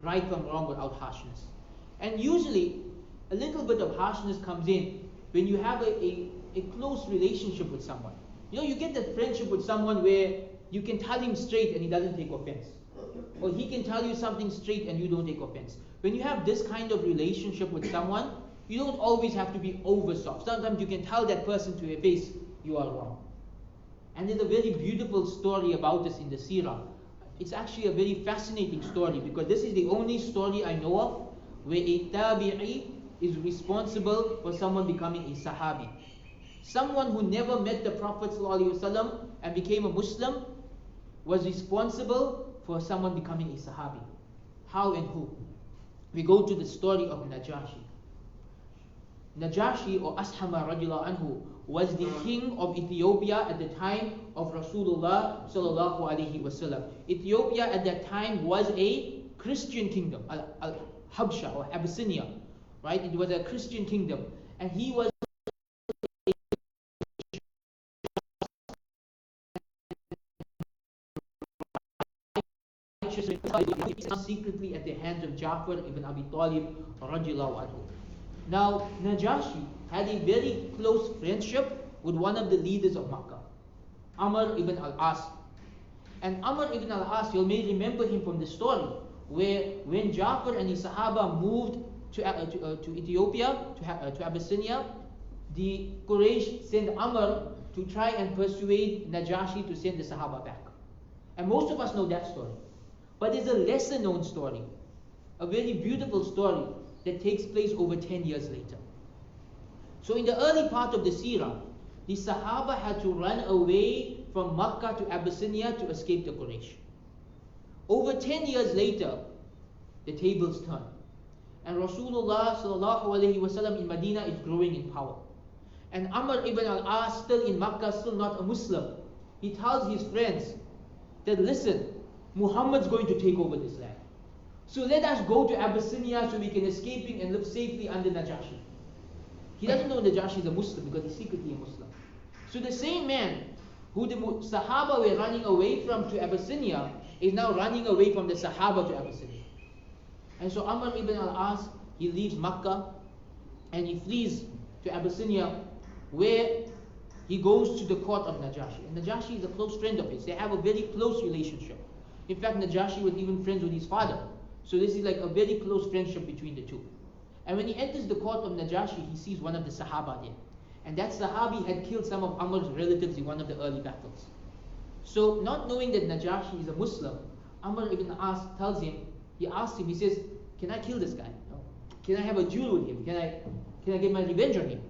right from wrong without harshness. And usually, a little bit of harshness comes in when you have a close relationship with someone. You get that friendship with someone where you can tell him straight and he doesn't take offense. Or he can tell you something straight and you don't take offense. When you have this kind of relationship with someone, you don't always have to be over soft. Sometimes you can tell that person to their face, you are wrong. And there's a very beautiful story about this in the seerah. It's actually a very fascinating story because this is the only story I know of where a tabi'i is responsible for someone becoming a sahabi. Someone who never met the Prophet ﷺ and became a Muslim was responsible for someone becoming a sahabi. How and who? We go to the story of Najashi. Najashi or Ashama radiallahu anhu was the king of Ethiopia at the time of Rasulullah sallallahu alaihi wasallam. Ethiopia at that time was a Christian kingdom, Al-Habsha or Abyssinia, right? It was a Christian kingdom, and he was secretly at the hands of Ja'far ibn Abi Talib radiallahu anhu. Now, Najashi had a very close friendship with one of the leaders of Makkah, Amr ibn Al-As. And Amr ibn Al-As, you may remember him from the story, where when Ja'far and his Sahaba moved to Ethiopia, to Abyssinia, the Quraysh sent Amr to try and persuade Najashi to send the Sahaba back. And most of us know that story. But there's a lesser known story, a very beautiful story that takes place over 10 years later. So in the early part of the seerah, the Sahaba had to run away from Makkah to Abyssinia to escape the Quraysh. Over 10 years later, the tables turn. And Rasulullah sallallahu alaihi wasallam in Medina is growing in power. And Amr ibn Al-As, still in Makkah, still not a Muslim, he tells his friends that, listen, Muhammad's going to take over this land. So let us go to Abyssinia so we can escape him and live safely under Najashi. He doesn't know Najashi is a Muslim because he's secretly a Muslim. So the same man who the Sahaba were running away from to Abyssinia is now running away from the Sahaba to Abyssinia. And so Amr ibn Al-As, he leaves Makkah and he flees to Abyssinia, where he goes to the court of Najashi. And Najashi is a close friend of his. They have a very close relationship. In fact, Najashi was even friends with his father. So this is like a very close friendship between the two. And when he enters the court of Najashi, he sees one of the Sahaba there. And that Sahabi had killed some of Amr's relatives in one of the early battles. So not knowing that Najashi is a Muslim, Amr ibn As tells him, he asks him, he says, can I kill this guy? Can I have a duel with him? Can I get my revenge on him?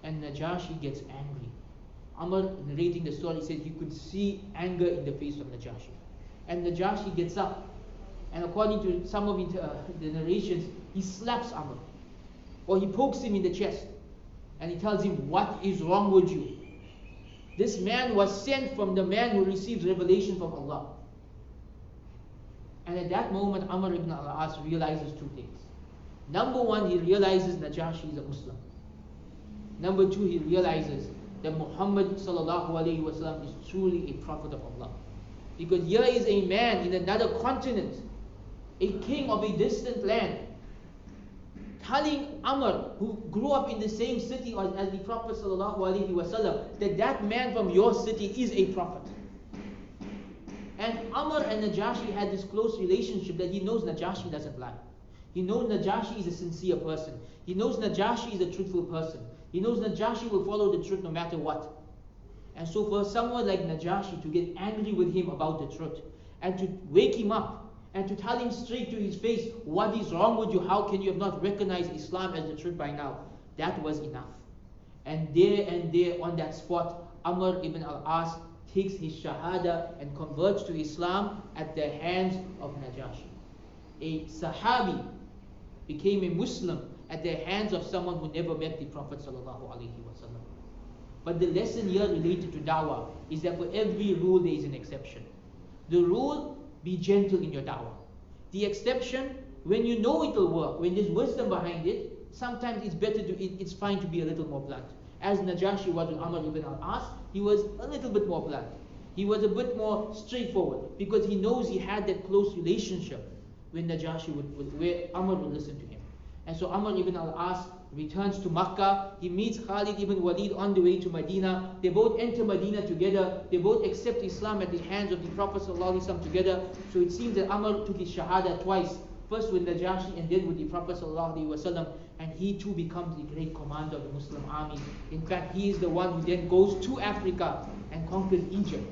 And Najashi gets angry. Amr, narrating the story, says you could see anger in the face of Najashi. And Najashi gets up, and according to some of the narrations, he slaps Amr, or he pokes him in the chest, and he tells him, what is wrong with you? This man was sent from the man who receives revelation from Allah. And at that moment, Amr ibn Al-As realizes two things. Number one, he realizes Najashi is a Muslim. Number two, he realizes that Muhammad sallallahu alaihi wasallam is truly a prophet of Allah. Because here is a man in another continent, a king of a distant land, telling Amr, who grew up in the same city as the Prophet sallallahu alaihi wasallam, that man from your city is a prophet. And Amr and Najashi had this close relationship that he knows Najashi doesn't lie. He knows Najashi is a sincere person. He knows Najashi is a truthful person. He knows Najashi will follow the truth no matter what. And so for someone like Najashi to get angry with him about the truth, and to wake him up, and to tell him straight to his face, what is wrong with you? How can you have not recognized Islam as the truth by now? That was enough. And there on that spot, Amr ibn Al-As takes his shahada and converts to Islam at the hands of Najashi. A Sahabi became a Muslim at the hands of someone who never met the Prophet sallallahu alaihi wasallam. But the lesson here related to da'wah is that for every rule there is an exception. The rule, be gentle in your da'wah. The exception, when you know it will work, when there's wisdom behind it, sometimes it's fine to be a little more blunt. As Najashi was with Amr ibn Al-As, he was a little bit more blunt. He was a bit more straightforward because he knows he had that close relationship when Najashi where Amr would listen to him. And so Amr ibn Al-As returns to Makkah. He meets Khalid ibn Walid on the way to Medina. They both enter Medina together. They both accept Islam at the hands of the Prophet ﷺ together. So it seems that Amr took his Shahada twice. First with Najashi and then with the Prophet ﷺ. And he too becomes the great commander of the Muslim army. In fact, he is the one who then goes to Africa and conquers Egypt.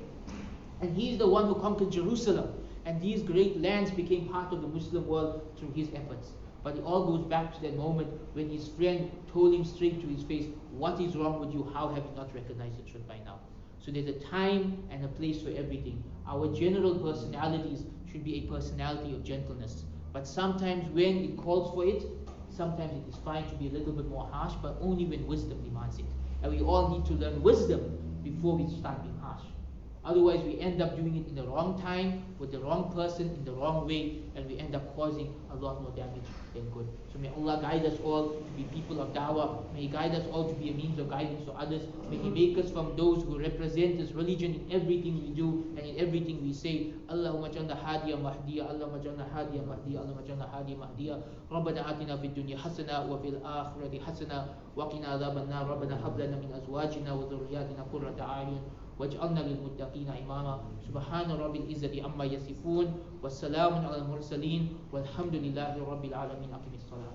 And he is the one who conquered Jerusalem. And these great lands became part of the Muslim world through his efforts. But it all goes back to that moment when his friend told him straight to his face, what is wrong with you? How have you not recognized the truth by now? So there's a time and a place for everything. Our general personalities should be a personality of gentleness. But sometimes when it calls for it, sometimes it is fine to be a little bit more harsh, but only when wisdom demands it. And we all need to learn wisdom before we start being harsh. Otherwise, we end up doing it in the wrong time, with the wrong person, in the wrong way, and we end up causing a lot more damage than good. So may Allah guide us all to be people of da'wah. May He guide us all to be a means of guidance to others. May He make us from those who represent this religion in everything we do and in everything we say. Allahumma jalla hadiya mahdiya, Allahumma jalla hadiya mahdiya, Allahumma jalla hadiya mahdiya. Rabbana atina fid dunya hasana wa fil akhirati hasana wa qina adhaban nar. Rabbana hab lana min azwajina wa dhurriyyatina qurrata a'yun واجعلنا للمتقين إماما سبحان رب العزة عما يصفون والسلام على المرسلين والحمد لله رب العالمين أقم الصلاة